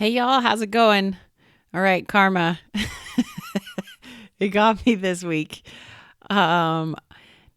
Hey y'all, how's it going? All right, karma. It got me this week. Um,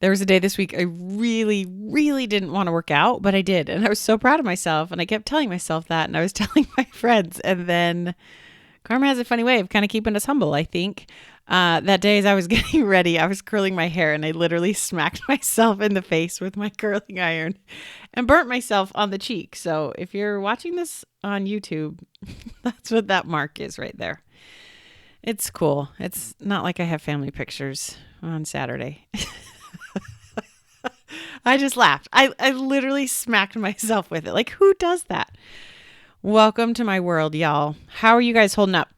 there was a day this week I really, really didn't want to work out, but I did. And I was so proud of myself. And I kept telling myself that. And I was telling my friends. And then karma has a funny way of kind of keeping us humble, I think. That day as I was getting ready, I was curling my hair and I literally smacked myself in the face with my curling iron and burnt myself on the cheek. So if you're watching this on YouTube, that's what that mark is right there. It's cool. It's not like I have family pictures on Saturday. I just laughed. I literally smacked myself with it. Like, who does that? Welcome to my world, y'all. How are you guys holding up?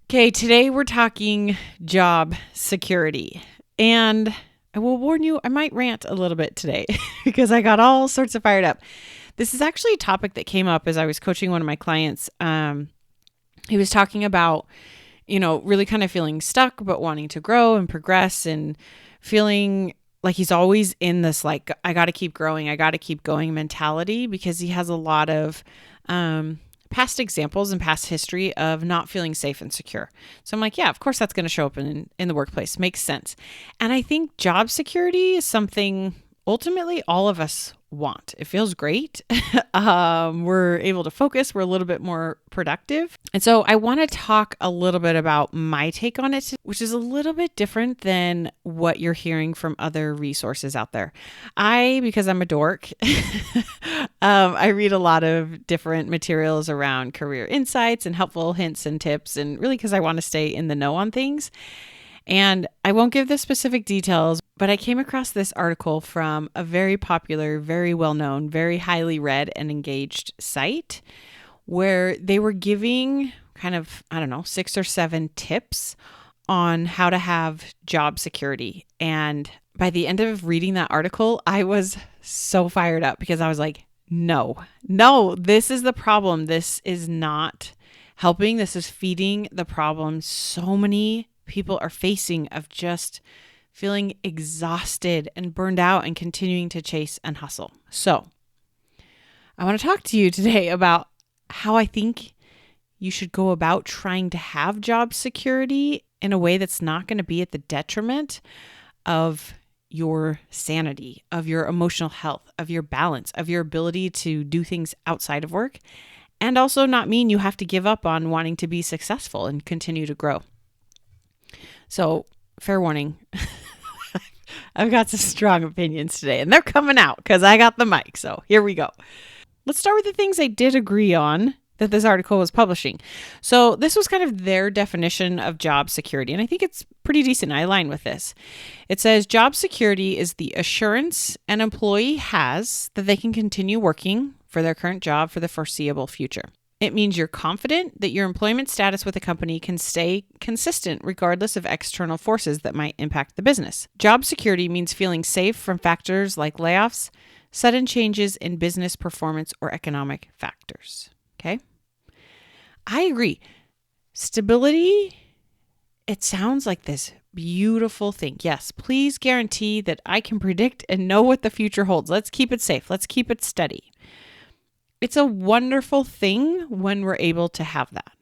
Okay, today we're talking job security. And I will warn you, I might rant a little bit today because I got all sorts of fired up. This is actually a topic that came up as I was coaching one of my clients. He was talking about, really kind of feeling stuck, but wanting to grow and progress and feeling like he's always in this, like, I got to keep growing, I got to keep going mentality because he has a lot of past examples and past history of not feeling safe and secure. So I'm like, yeah, of course that's going to show up in the workplace. Makes sense. And I think job security is something ultimately all of us want. It feels great. We're able to focus. We're a little bit more productive. And so I want to talk a little bit about my take on it, which is a little bit different than what you're hearing from other resources out there. Because I'm a dork, I read a lot of different materials around career insights and helpful hints and tips, and really because I want to stay in the know on things. And I won't give the specific details, but I came across this article from a very popular, very well-known, very highly read and engaged site where they were giving kind of, 6 or 7 tips on how to have job security. And by the end of reading that article, I was so fired up because I was like, no, this is the problem. This is not helping. This is feeding the problem so many people are facing of just feeling exhausted and burned out and continuing to chase and hustle. So I want to talk to you today about how I think you should go about trying to have job security in a way that's not going to be at the detriment of your sanity, of your emotional health, of your balance, of your ability to do things outside of work, and also not mean you have to give up on wanting to be successful and continue to grow. So, fair warning, I've got some strong opinions today, and they're coming out because I got the mic. So here we go. Let's start with the things I did agree on that this article was publishing. So this was kind of their definition of job security, and I think it's pretty decent. I align with this. It says job security is the assurance an employee has that they can continue working for their current job for the foreseeable future. It means you're confident that your employment status with a company can stay consistent regardless of external forces that might impact the business. Job security means feeling safe from factors like layoffs, sudden changes in business performance, or economic factors. Okay? I agree. Stability, it sounds like this beautiful thing. Yes, please guarantee that I can predict and know what the future holds. Let's keep it safe. Let's keep it steady. It's a wonderful thing when we're able to have that.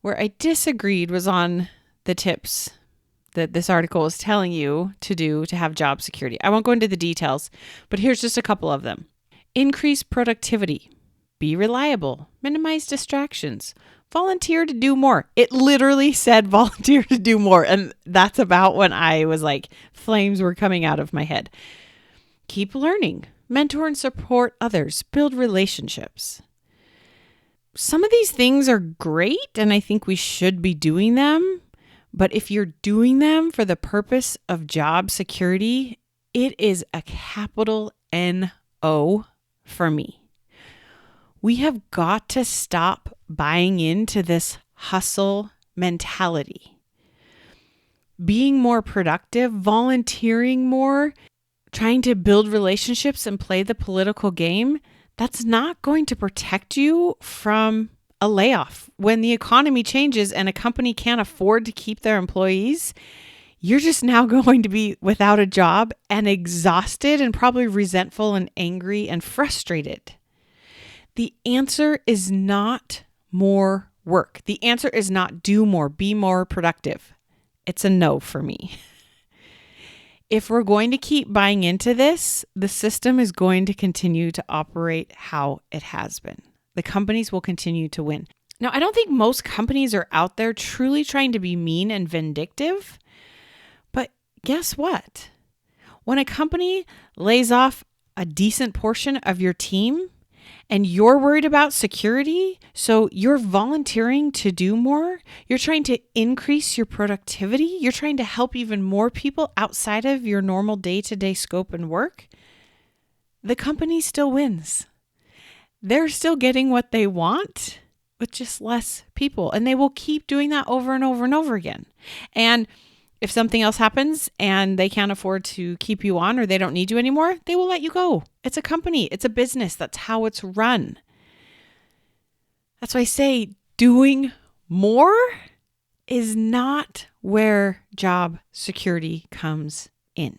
Where I disagreed was on the tips that this article is telling you to do to have job security. I won't go into the details, but here's just a couple of them. Increase productivity. Be reliable. Minimize distractions. Volunteer to do more. It literally said volunteer to do more. And that's about when I was like, flames were coming out of my head. Keep learning. Mentor and support others. Build relationships. Some of these things are great, and I think we should be doing them. But if you're doing them for the purpose of job security, it is a capital N-O for me. We have got to stop buying into this hustle mentality. Being more productive, volunteering more, trying to build relationships and play the political game, that's not going to protect you from a layoff. When the economy changes and a company can't afford to keep their employees, you're just now going to be without a job and exhausted and probably resentful and angry and frustrated. The answer is not more work. The answer is not do more, be more productive. It's a no for me. If we're going to keep buying into this, the system is going to continue to operate how it has been. The companies will continue to win. Now, I don't think most companies are out there truly trying to be mean and vindictive, but guess what? When a company lays off a decent portion of your team and you're worried about security, so you're volunteering to do more, you're trying to increase your productivity, you're trying to help even more people outside of your normal day-to-day scope and work, the company still wins. They're still getting what they want with just less people, and they will keep doing that over and over and over again. And if something else happens and they can't afford to keep you on or they don't need you anymore, they will let you go. It's a company. It's a business. That's how it's run. That's why I say doing more is not where job security comes in.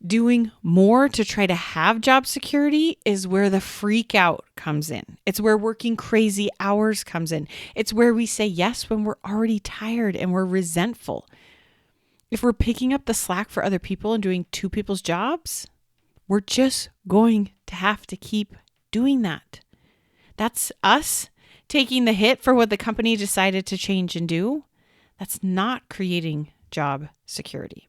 Doing more to try to have job security is where the freak out comes in. It's where working crazy hours comes in. It's where we say yes when we're already tired and we're resentful. If we're picking up the slack for other people and doing two people's jobs, we're just going to have to keep doing that. That's us taking the hit for what the company decided to change and do. That's not creating job security.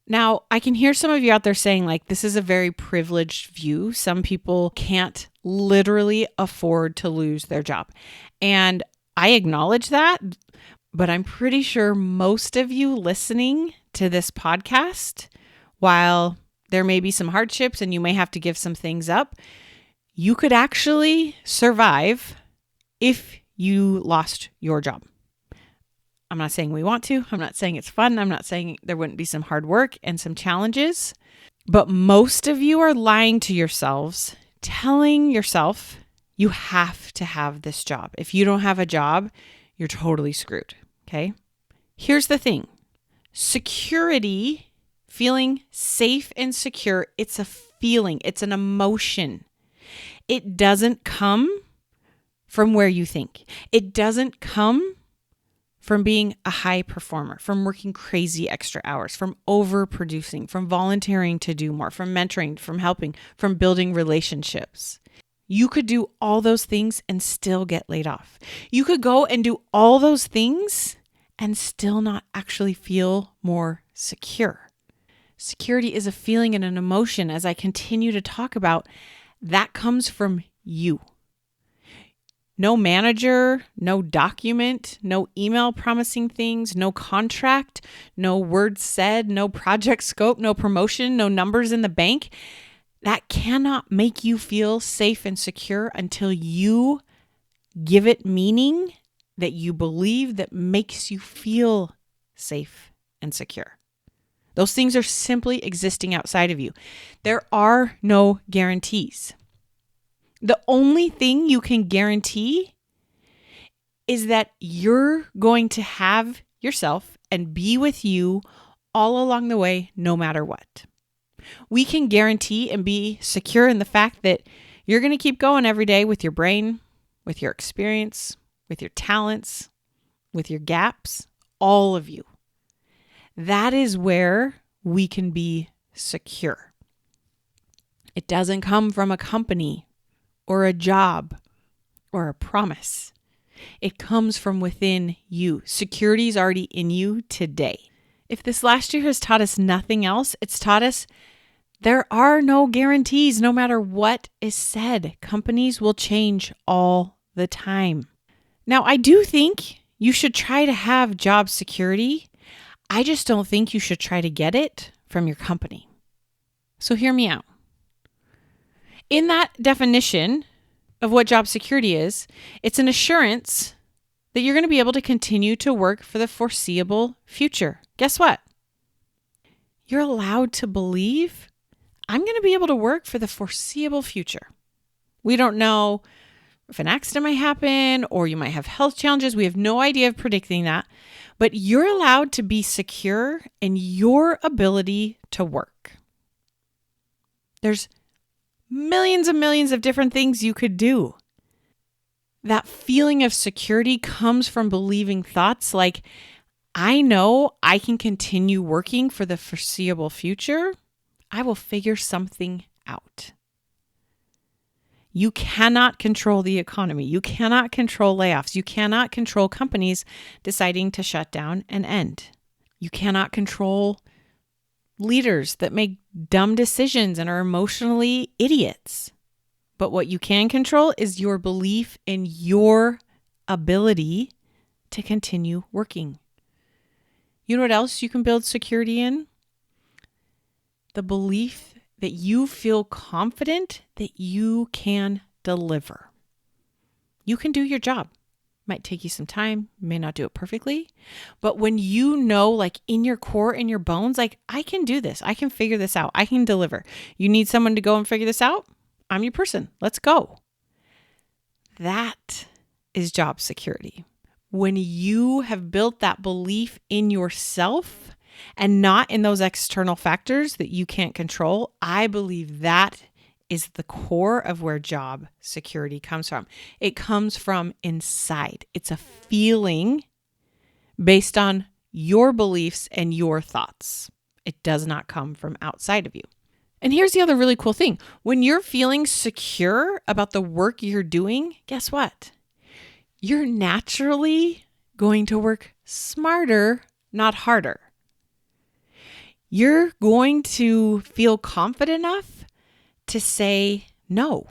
Now, I can hear some of you out there saying, like, this is a very privileged view. Some people can't literally afford to lose their job. And I acknowledge that, but I'm pretty sure most of you listening to this podcast, while there may be some hardships and you may have to give some things up, you could actually survive if you lost your job. I'm not saying we want to. I'm not saying it's fun. I'm not saying there wouldn't be some hard work and some challenges. But most of you are lying to yourselves, telling yourself you have to have this job. If you don't have a job, you're totally screwed. Okay? Here's the thing. Security, feeling safe and secure, it's a feeling. It's an emotion. It doesn't come from where you think. It doesn't come from being a high performer, from working crazy extra hours, from overproducing, from volunteering to do more, from mentoring, from helping, from building relationships. You could do all those things and still get laid off. You could go and do all those things and still not actually feel more secure. Security is a feeling and an emotion, as I continue to talk about, that comes from you. No manager, no document, no email promising things, no contract, no words said, no project scope, no promotion, no numbers in the bank. That cannot make you feel safe and secure until you give it meaning that you believe that makes you feel safe and secure. Those things are simply existing outside of you. There are no guarantees. The only thing you can guarantee is that you're going to have yourself and be with you all along the way, no matter what. We can guarantee and be secure in the fact that you're going to keep going every day with your brain, with your experience, with your talents, with your gaps, all of you. That is where we can be secure. It doesn't come from a company or a job or a promise. It comes from within you. Security is already in you today. If this last year has taught us nothing else, it's taught us there are no guarantees no matter what is said. Companies will change all the time. Now, I do think you should try to have job security. I just don't think you should try to get it from your company. So hear me out. In that definition of what job security is, it's an assurance that you're going to be able to continue to work for the foreseeable future. Guess what? You're allowed to believe I'm going to be able to work for the foreseeable future. We don't know if an accident might happen or you might have health challenges. We have no idea of predicting that, but you're allowed to be secure in your ability to work. There's millions and millions of different things you could do. That feeling of security comes from believing thoughts like, I know I can continue working for the foreseeable future. I will figure something out. You cannot control the economy. You cannot control layoffs. You cannot control companies deciding to shut down and end. You cannot control leaders that make dumb decisions and are emotionally idiots. But what you can control is your belief in your ability to continue working. You know what else you can build security in? The belief that you feel confident that you can deliver. You can do your job. Might take you some time, may not do it perfectly, but when you know, like in your core, in your bones, like I can do this, I can figure this out, I can deliver. You need someone to go and figure this out? I'm your person. Let's go. That is job security. When you have built that belief in yourself and not in those external factors that you can't control, I believe that is the core of where job security comes from. It comes from inside. It's a feeling based on your beliefs and your thoughts. It does not come from outside of you. And here's the other really cool thing. When you're feeling secure about the work you're doing, guess what? You're naturally going to work smarter, not harder. You're going to feel confident enough to say no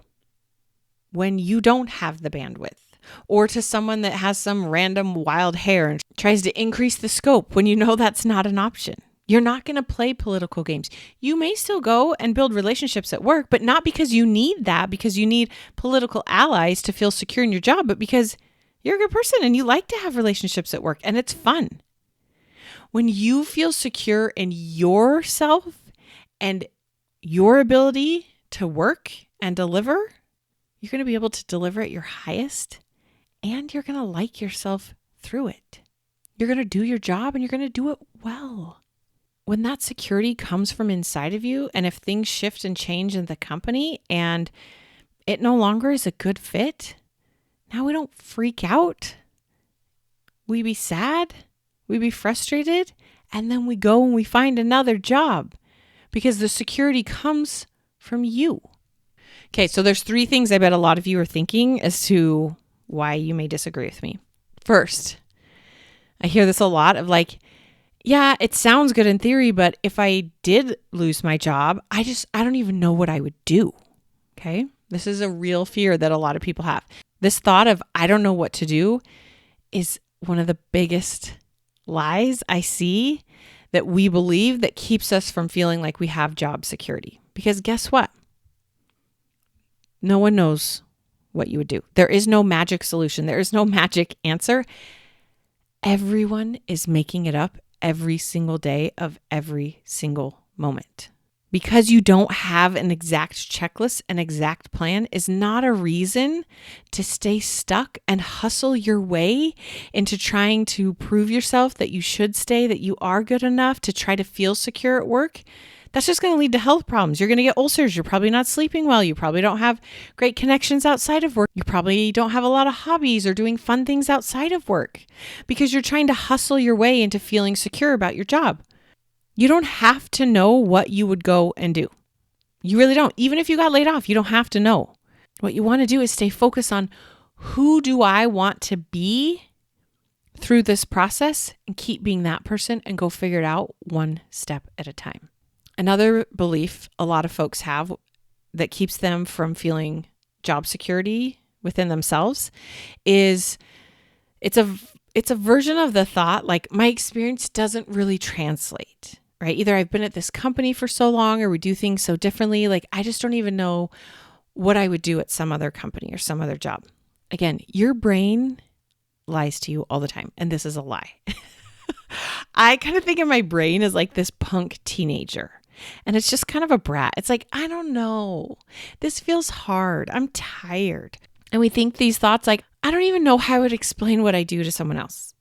when you don't have the bandwidth, or to someone that has some random wild hair and tries to increase the scope when you know that's not an option. You're not going to play political games. You may still go and build relationships at work, but not because you need that, because you need political allies to feel secure in your job, but because you're a good person and you like to have relationships at work and it's fun. When you feel secure in yourself and your ability to work and deliver, you're going to be able to deliver at your highest, and you're going to like yourself through it. You're going to do your job and you're going to do it well. When that security comes from inside of you, and if things shift and change in the company and it no longer is a good fit, now we don't freak out. We be sad, we be frustrated, and then we go and we find another job because the security comes from you. Okay, so there's 3 things I bet a lot of you are thinking as to why you may disagree with me. First, I hear this a lot of like, yeah, it sounds good in theory, but if I did lose my job, I don't even know what I would do. Okay, this is a real fear that a lot of people have. This thought of I don't know what to do is one of the biggest lies I see that we believe that keeps us from feeling like we have job security. Because guess what? No one knows what you would do. There is no magic solution. There is no magic answer. Everyone is making it up every single day of every single moment. Because you don't have an exact checklist, an exact plan is not a reason to stay stuck and hustle your way into trying to prove yourself that you should stay, that you are good enough to try to feel secure at work. That's just going to lead to health problems. You're going to get ulcers. You're probably not sleeping well. You probably don't have great connections outside of work. You probably don't have a lot of hobbies or doing fun things outside of work because you're trying to hustle your way into feeling secure about your job. You don't have to know what you would go and do. You really don't. Even if you got laid off, you don't have to know. What you want to do is stay focused on who do I want to be through this process and keep being that person and go figure it out one step at a time. Another belief a lot of folks have that keeps them from feeling job security within themselves is it's a version of the thought like my experience doesn't really translate. Right? Either I've been at this company for so long or we do things so differently. Like I just don't even know what I would do at some other company or some other job. Again, your brain lies to you all the time. And this is a lie. I kind of think of my brain as like this punk teenager. And it's just kind of a brat. It's like, I don't know. This feels hard. I'm tired. And we think these thoughts like, I don't even know how I would explain what I do to someone else.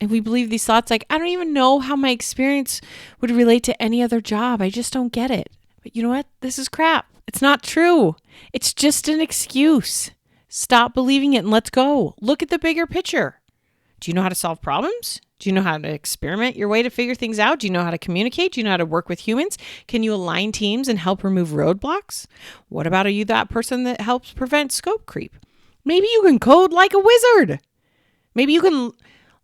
And we believe these thoughts like, I don't even know how my experience would relate to any other job. I just don't get it. But you know what? This is crap. It's not true. It's just an excuse. Stop believing it and let's go. Look at the bigger picture. Do you know how to solve problems? Do you know how to experiment your way to figure things out? Do you know how to communicate? Do you know how to work with humans? Can you align teams and help remove roadblocks? What about, are you that person that helps prevent scope creep? Maybe you can code like a wizard. Maybe you can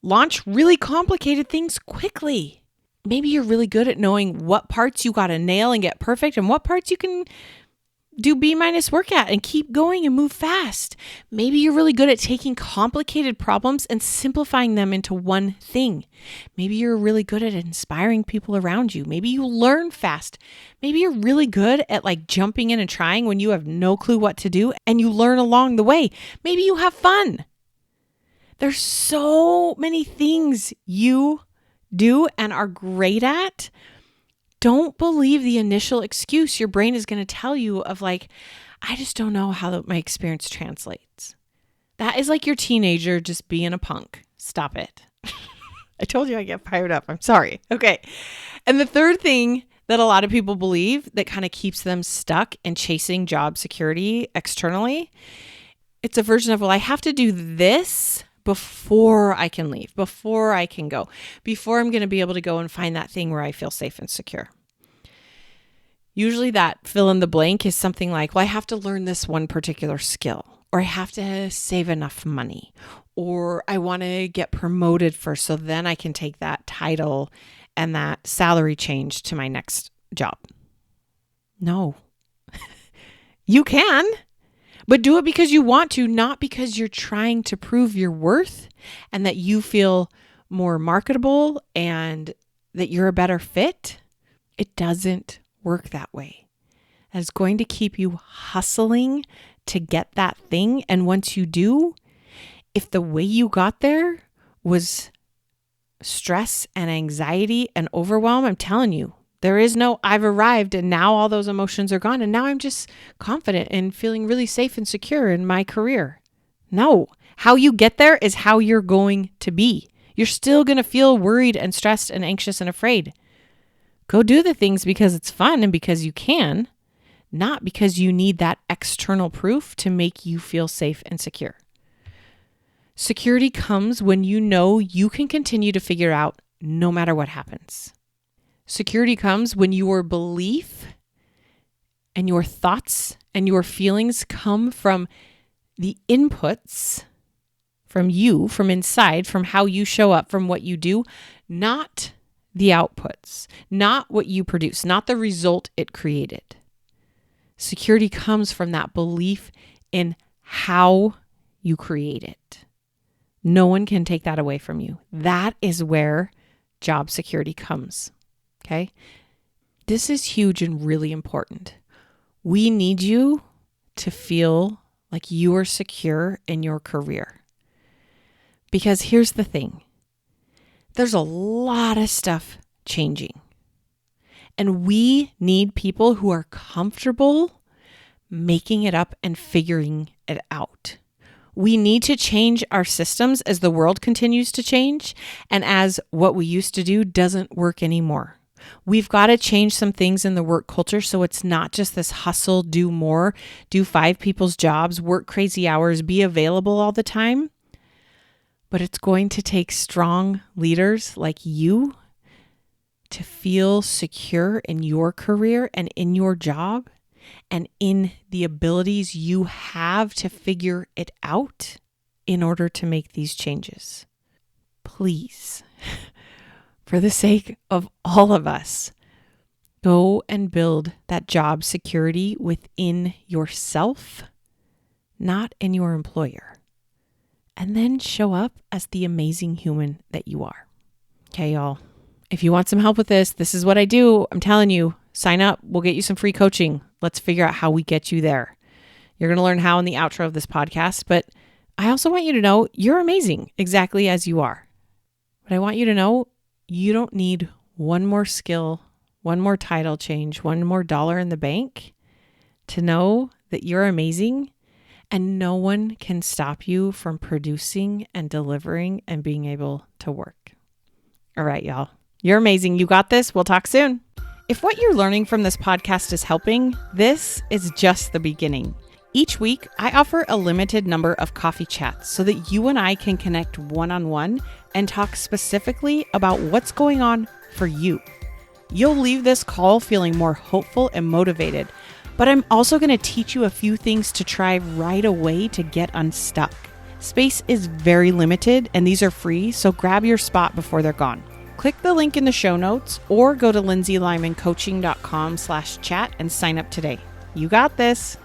launch really complicated things quickly. Maybe you're really good at knowing what parts you got to nail and get perfect and what parts you can do B- work at and keep going and move fast. Maybe you're really good at taking complicated problems and simplifying them into one thing. Maybe you're really good at inspiring people around you. Maybe you learn fast. Maybe you're really good at like jumping in and trying when you have no clue what to do and you learn along the way. Maybe you have fun. There's so many things you do and are great at. Don't believe the initial excuse your brain is going to tell you of like, I just don't know how my experience translates. That is like your teenager just being a punk. Stop it. I told you I get fired up. I'm sorry. Okay. And the third thing that a lot of people believe that kind of keeps them stuck in chasing job security externally, it's a version of, well, I have to do this before I can leave, before I can go, before I'm going to be able to go and find that thing where I feel safe and secure. Usually that fill in the blank is something like, well, I have to learn this one particular skill, or I have to save enough money, or I want to get promoted first so then I can take that title and that salary change to my next job. No, you can. But do it because you want to, not because you're trying to prove your worth and that you feel more marketable and that you're a better fit. It doesn't work that way. It's going to keep you hustling to get that thing. And once you do, if the way you got there was stress and anxiety and overwhelm, I'm telling you, there is no, I've arrived and now all those emotions are gone. And now I'm just confident and feeling really safe and secure in my career. No, how you get there is how you're going to be. You're still going to feel worried and stressed and anxious and afraid. Go do the things because it's fun and because you can, not because you need that external proof to make you feel safe and secure. Security comes when you know you can continue to figure out no matter what happens. Security comes when your belief and your thoughts and your feelings come from the inputs from you, from inside, from how you show up, from what you do, not the outputs, not what you produce, not the result it created. Security comes from that belief in how you create it. No one can take that away from you. That is where job security comes. Okay? This is huge and really important. We need you to feel like you are secure in your career. Because here's the thing. There's a lot of stuff changing. And we need people who are comfortable making it up and figuring it out. We need to change our systems as the world continues to change and as what we used to do doesn't work anymore. We've got to change some things in the work culture so it's not just this hustle, do more, do 5 people's jobs, work crazy hours, be available all the time. But it's going to take strong leaders like you to feel secure in your career and in your job and in the abilities you have to figure it out in order to make these changes. Please, for the sake of all of us, go and build that job security within yourself, not in your employer. And then show up as the amazing human that you are. Okay, y'all. If you want some help with this, this is what I do. I'm telling you, sign up. We'll get you some free coaching. Let's figure out how we get you there. You're going to learn how in the outro of this podcast, but I also want you to know you're amazing exactly as you are. But I want you to know you don't need one more skill, one more title change, one more dollar in the bank to know that you're amazing. And no one can stop you from producing and delivering and being able to work. All right, y'all. You're amazing. You got this. We'll talk soon. If what you're learning from this podcast is helping, this is just the beginning. Each week, I offer a limited number of coffee chats so that you and I can connect one-on-one and talk specifically about what's going on for you. You'll leave this call feeling more hopeful and motivated, but I'm also going to teach you a few things to try right away to get unstuck. Space is very limited and these are free, so grab your spot before they're gone. Click the link in the show notes or go to lindsaylymancoaching.com/chat and sign up today. You got this.